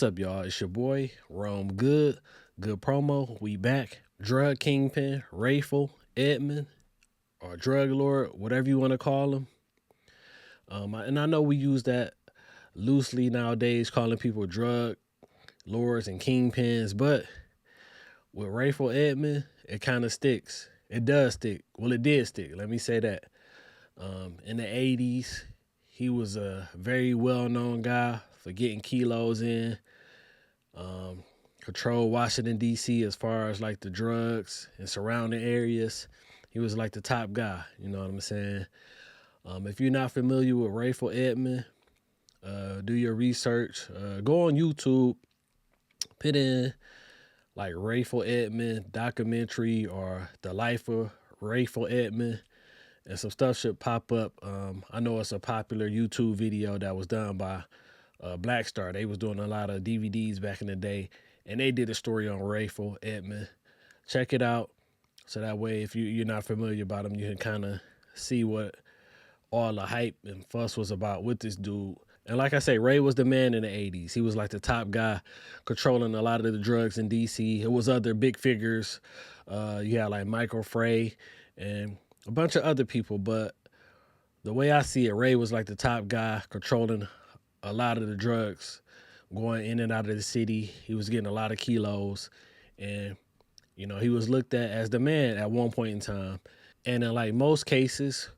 What's up, y'all? It's your boy, Rome Good. Good promo. We back. Drug Kingpin, Rayful Edmond, or Drug Lord, whatever you want to call him. And I know we use that loosely nowadays, calling people drug lords and kingpins, but with Rayful Edmond, it kind of sticks. It does stick. Well, it did stick. Let me say that. In the 80s, he was a very well-known guy for getting kilos in. Control Washington D.C. as far as like the drugs and surrounding areas. He was like the top guy. You know what I'm saying? If you're not familiar with Rayful Edmond, do your research. Go on YouTube, put in like Rayful Edmond documentary or the life of Rayful Edmond, and some stuff should pop up. I know it's a popular YouTube video that was done by Black Star. They was doing a lot of DVDs back in the day, and they did a story on Rayful Edmond. Check it out, so that way if you're not familiar about him, you can kind of see what all the hype and fuss was about with this dude. And like I say, Ray was the man in the 80s. He was like the top guy controlling a lot of the drugs in DC. It was other big figures. You had like Michael Frey and a bunch of other people. But the way I see it, Ray was like the top guy controlling a lot of the drugs going in and out of the city. He was getting a lot of kilos. And, you know, he was looked at as the man at one point in time. And in like most cases,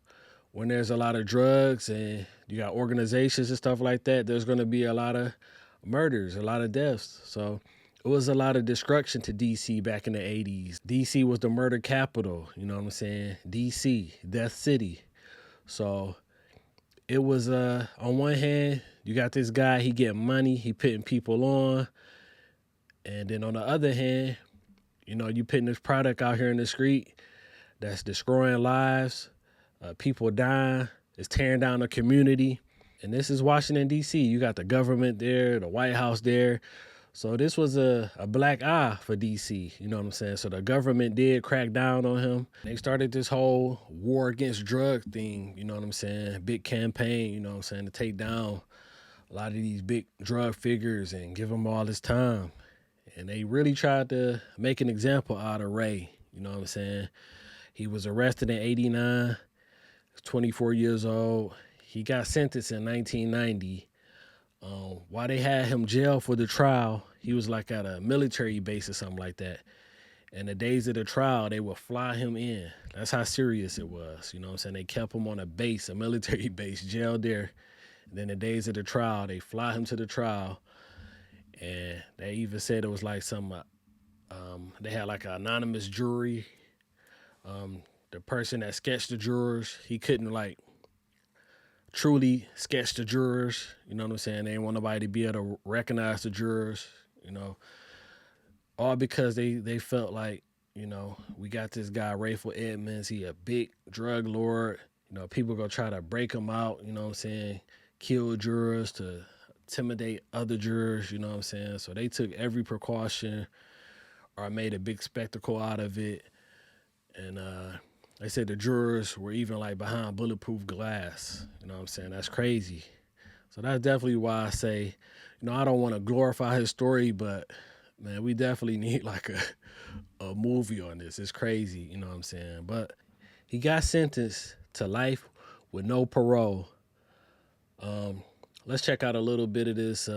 when there's a lot of drugs and you got organizations and stuff like that, there's going to be a lot of murders, a lot of deaths. So it was a lot of destruction to DC back in the 80s. DC was the murder capital, you know what I'm saying? DC, Death City. So it was, on one hand, you got this guy, he getting money, he putting people on. And then on the other hand, you know, you putting this product out here in the street that's destroying lives. People dying, it's tearing down the community. And this is Washington, D.C. You got the government there, the White House there. So this was a black eye for D.C., you know what I'm saying? So the government did crack down on him. They started this whole war against drug thing, you know what I'm saying? Big campaign, you know what I'm saying, to take down a lot of these big drug figures and give them all this time. And they really tried to make an example out of Ray, you know what I'm saying? He was arrested in 89. 24 years old. He got sentenced in 1990. While they had him jailed for the trial, he was like at a military base or something like that. And the days of the trial, they would fly him in. That's how serious it was. You know what I'm saying? They kept him on a base, a military base, jailed there. And then the days of the trial, they fly him to the trial. And they even said it was like some, they had like an anonymous jury. The person that sketched the jurors, he couldn't like truly sketch the jurors. You know what I'm saying? They didn't want nobody to be able to recognize the jurors, you know, all because they felt like, you know, we got this guy, Rayful Edmonds. He a big drug lord. You know, people gonna try to break him out, you know what I'm saying? Kill jurors to intimidate other jurors, you know what I'm saying? So they took every precaution or made a big spectacle out of it. And, they said the jurors were even like behind bulletproof glass. You know what I'm saying? That's crazy. So that's definitely why I say, you know, I don't want to glorify his story, but man, we definitely need like a movie on this. It's crazy, you know what I'm saying? But he got sentenced to life with no parole. Let's check out a little bit of this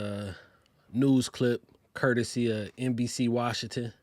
news clip courtesy of NBC Washington.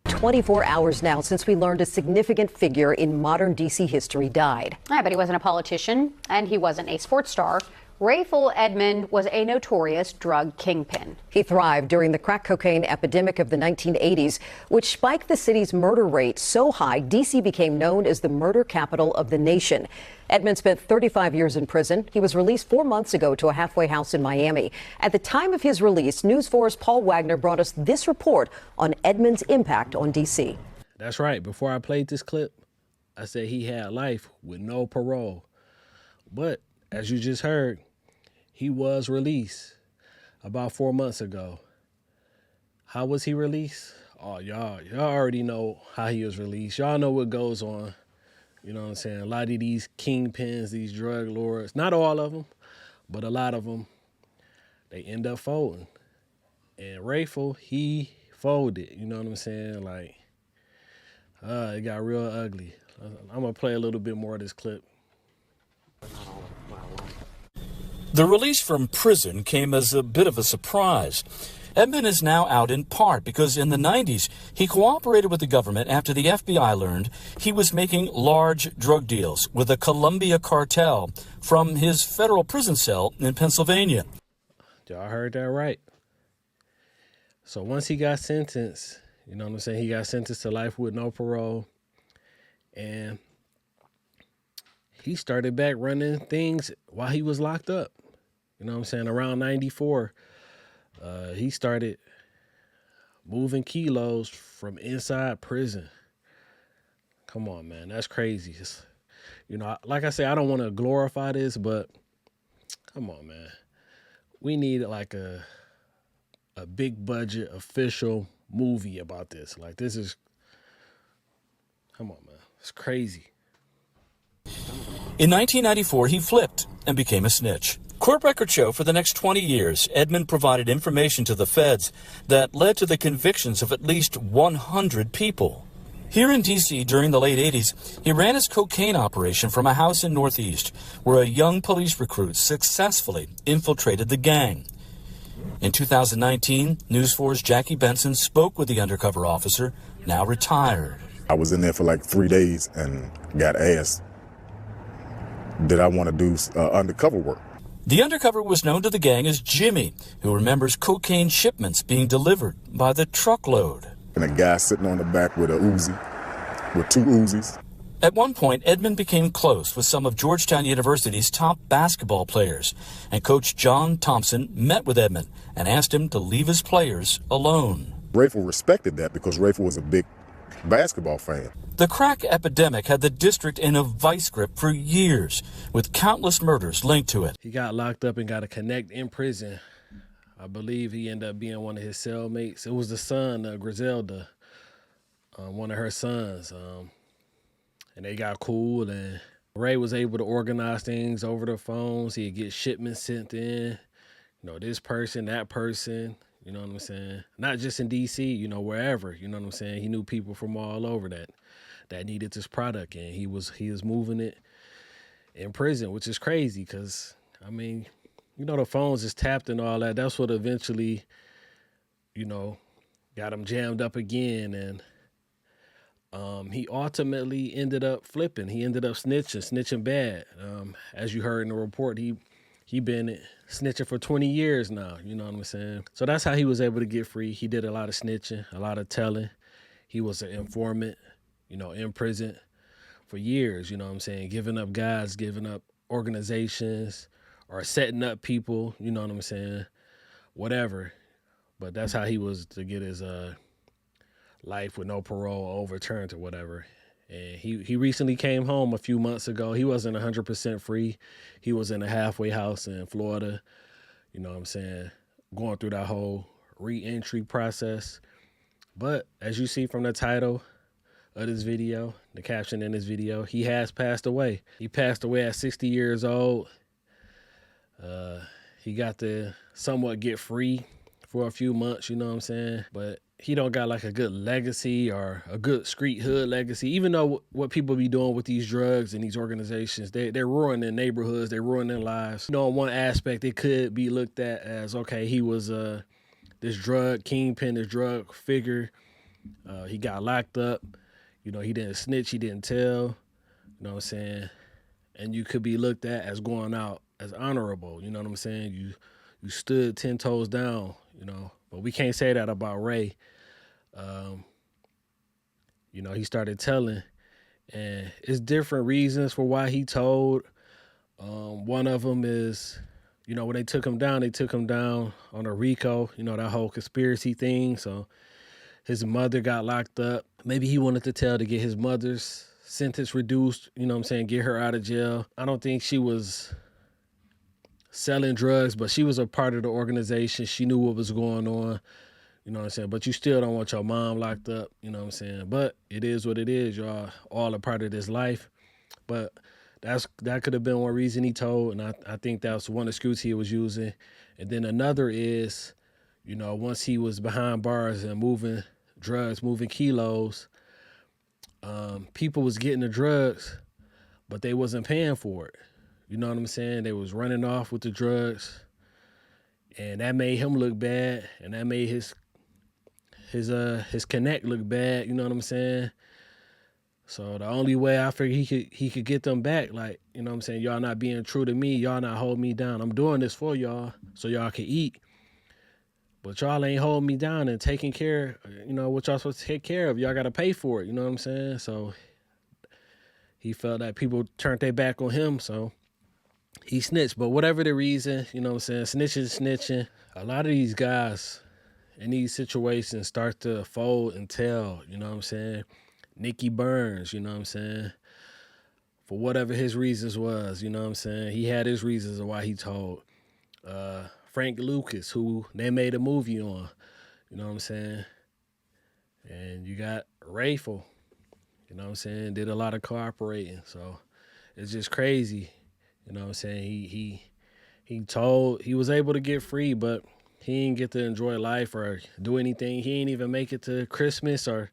24 hours now since we learned a significant figure in modern D.C. history died. Yeah, but he wasn't a politician and he wasn't a sports star. Rayful Edmond was a notorious drug kingpin. He thrived during the crack cocaine epidemic of the 1980s, which spiked the city's murder rate so high D.C. became known as the murder capital of the nation. Edmond spent 35 years in prison. He was released 4 months ago to a halfway house in Miami. At the time of his release, News 4's Paul Wagner brought us this report on Edmond's impact on D.C. That's right. Before I played this clip, I said he had life with no parole. But as you just heard, he was released about 4 months ago. How was he released? Oh, y'all already know how he was released. Y'all know what goes on. You know what I'm saying? A lot of these kingpins, these drug lords, not all of them, but a lot of them, they end up folding. And Rayful, he folded. You know what I'm saying? Like, it got real ugly. I'm gonna play a little bit more of this clip. The release from prison came as a bit of a surprise. Edmond is now out in part because in the 90s, he cooperated with the government after the FBI learned he was making large drug deals with the Colombia cartel from his federal prison cell in Pennsylvania. Y'all heard that right. So once he got sentenced, you know what I'm saying, he got sentenced to life with no parole. And he started back running things while he was locked up. You know what I'm saying? Around 94, he started moving kilos from inside prison. Come on, man. That's crazy. You know, like I said, I don't want to glorify this, but come on, man. We need like a big budget official movie about this. Like, this is, come on, man. It's crazy. In 1994, he flipped and became a snitch. Court records show for the next 20 years, Edmond provided information to the feds that led to the convictions of at least 100 people. Here in D.C. during the late 80s, he ran his cocaine operation from a house in Northeast where a young police recruit successfully infiltrated the gang. In 2019, News 4's Jackie Benson spoke with the undercover officer, now retired. I was in there for like 3 days and got asked, did I want to do undercover work? The undercover was known to the gang as Jimmy, who remembers cocaine shipments being delivered by the truckload. And a guy sitting on the back with a Uzi, with 2 Uzis. At one point, Edmond became close with some of Georgetown University's top basketball players, and Coach John Thompson met with Edmond and asked him to leave his players alone. Rayful respected that because Rayful was a big basketball fan. The crack epidemic had the district in a vice grip for years, with countless murders linked to it. He got locked up and got a connect in prison. I believe he ended up being one of his cellmates. It was the son of Griselda, one of her sons. And they got cool, and Ray was able to organize things over the phones. He'd get shipments sent in, you know, this person, that person, you know what I'm saying? Not just in D.C., you know, wherever, you know what I'm saying? He knew people from all over that needed this product, and he was moving it in prison, which is crazy because, I mean, you know, the phones is tapped and all that. That's what eventually, you know, got him jammed up again, and he ultimately ended up flipping. He ended up snitching bad. As you heard in the report, he been snitching for 20 years now, you know what I'm saying? So that's how he was able to get free. He did a lot of snitching, a lot of telling. He was an informant, you know, in prison for years, you know what I'm saying? Giving up guys, giving up organizations, or setting up people, you know what I'm saying? Whatever. But that's how he was to get his life with no parole overturned or whatever. And he recently came home a few months ago. He wasn't 100% free. He was in a halfway house in Florida, you know what I'm saying, going through that whole re-entry process. But as you see from the title of this video, the caption in this video, he has passed away. He passed away at 60 years old. He got to somewhat get free for a few months, you know what I'm saying? But he don't got like a good legacy or a good street hood legacy, even though what people be doing with these drugs and these organizations, they're ruining neighborhoods, they're ruining lives. You know, in one aspect, it could be looked at as, okay, he was this drug kingpin, this drug figure. He got locked up. You know, he didn't snitch, he didn't tell, you know what I'm saying? And you could be looked at as going out as honorable, you know what I'm saying? You stood 10 toes down, you know, but we can't say that about Ray. You know, he started telling, and it's different reasons for why he told. One of them is, you know, when they took him down on a RICO, you know, that whole conspiracy thing. So his mother got locked up. Maybe he wanted to tell to get his mother's sentence reduced, you know what I'm saying, get her out of jail. I don't think she was selling drugs, but she was a part of the organization. She knew what was going on, you know what I'm saying? But you still don't want your mom locked up, you know what I'm saying? But it is what it is. Y'all all a part of this life. But that could have been one reason he told, and I think that's one excuse he was using. And then another is, You know, once he was behind bars and moving drugs, moving kilos, people was getting the drugs, but they wasn't paying for it. You know what I'm saying? They was running off with the drugs, and that made him look bad, and that made his connect look bad. You know what I'm saying? So the only way I figured he could get them back, like, you know what I'm saying, y'all not being true to me, y'all not holding me down. I'm doing this for y'all so y'all can eat. But y'all ain't holding me down and taking care, you know, what y'all supposed to take care of. Y'all got to pay for it, you know what I'm saying? So he felt that people turned their back on him, so he snitched. But whatever the reason, you know what I'm saying, snitching. A lot of these guys in these situations start to fold and tell, you know what I'm saying? Nicky Burns, you know what I'm saying? For whatever his reasons was, you know what I'm saying? He had his reasons of why he told. Frank Lucas, who they made a movie on, you know what I'm saying? And you got Rayful, you know what I'm saying? Did a lot of cooperating, so it's just crazy, you know what I'm saying? He was able to get free, but he didn't get to enjoy life or do anything. He didn't even make it to Christmas or,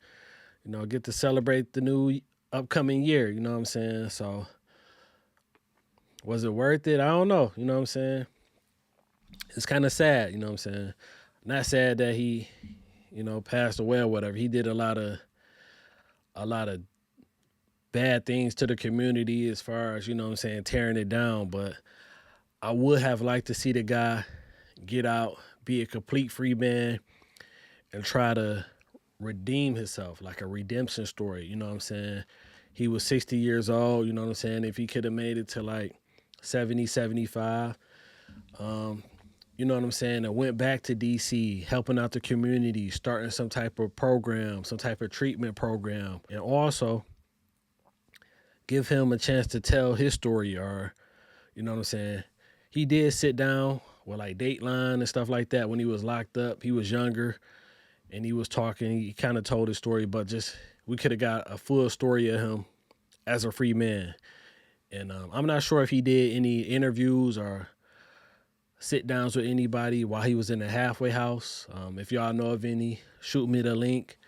you know, get to celebrate the new upcoming year, you know what I'm saying? So was it worth it? I don't know, you know what I'm saying? It's kind of sad, you know what I'm saying? Not sad that he, you know, passed away or whatever. He did a lot of bad things to the community as far as, you know what I'm saying, tearing it down. But I would have liked to see the guy get out, be a complete free man, and try to redeem himself, like a redemption story, you know what I'm saying? He was 60 years old, you know what I'm saying? If he could have made it to like 70, 75, you know what I'm saying, and went back to DC, helping out the community, starting some type of program, some type of treatment program, and also give him a chance to tell his story, or, you know what I'm saying, he did sit down with like Dateline and stuff like that when he was locked up. He was younger, and he was talking, he kind of told his story, but just, we could have got a full story of him as a free man. And I'm not sure if he did any interviews or sit downs with anybody while he was in the halfway house. If y'all know of any, shoot me the link.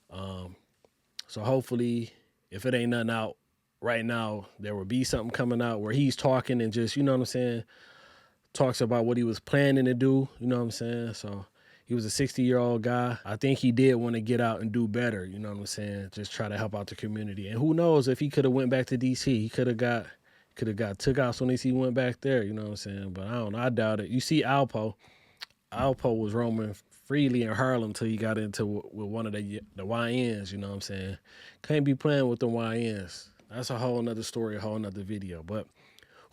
So hopefully, if it ain't nothing out right now, there will be something coming out where he's talking and just, you know what I'm saying, talks about what he was planning to do, you know what I'm saying? So he was a 60-year-old guy. I think he did want to get out and do better, you know what I'm saying? Just try to help out the community. And who knows, if he could have went back to DC, he could have got took out soon as he went back there, you know what I'm saying? But I don't know, I doubt it. You see Alpo was roaming freely in Harlem till he got into with one of the YNs, you know what I'm saying? Can't be playing with the YNs. That's a whole nother story, a whole nother video. But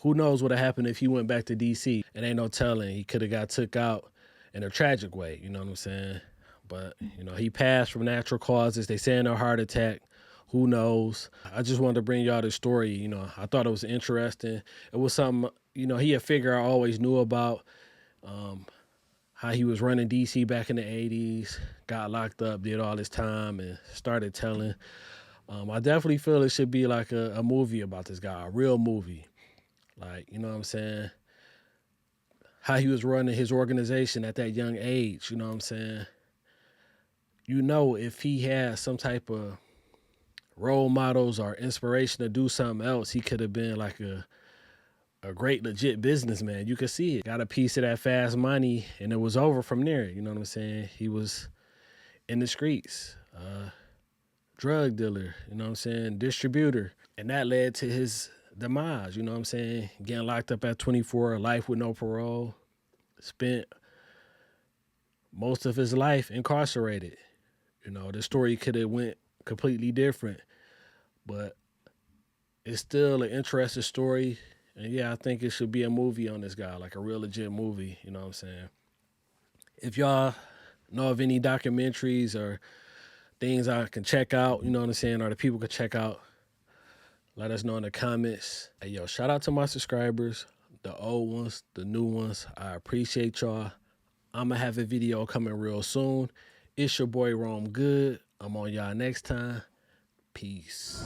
who knows what would have happened if he went back to DC? It ain't no telling. He could have got took out in a tragic way, you know what I'm saying? But, you know, he passed from natural causes. They saying a heart attack. Who knows? I just wanted to bring y'all this story. You know, I thought it was interesting. It was something, you know, he a figure I always knew about. How he was running DC back in the 80s, got locked up, did all this time, and started telling. I definitely feel it should be like a movie about this guy, a real movie. Like, you know what I'm saying? How he was running his organization at that young age, you know what I'm saying? You know, if he had some type of role models or inspiration to do something else, he could have been like a great legit businessman. You could see it. Got a piece of that fast money, and it was over from there. You know what I'm saying? He was in the streets, drug dealer, you know what I'm saying, distributor. And that led to his demise, you know what I'm saying? Getting locked up at 24, life with no parole. Spent most of his life incarcerated. You know, the story could have went completely different, but it's still an interesting story. And yeah, I think it should be a movie on this guy, like a real legit movie, you know what I'm saying? If y'all know of any documentaries or things I can check out, you know what I'm saying, or the people can check out, let us know in the comments. Hey, yo, shout out to my subscribers, the old ones, the new ones. I appreciate y'all. I'm going to have a video coming real soon. It's your boy, Rome Good. I'm on y'all next time. Peace.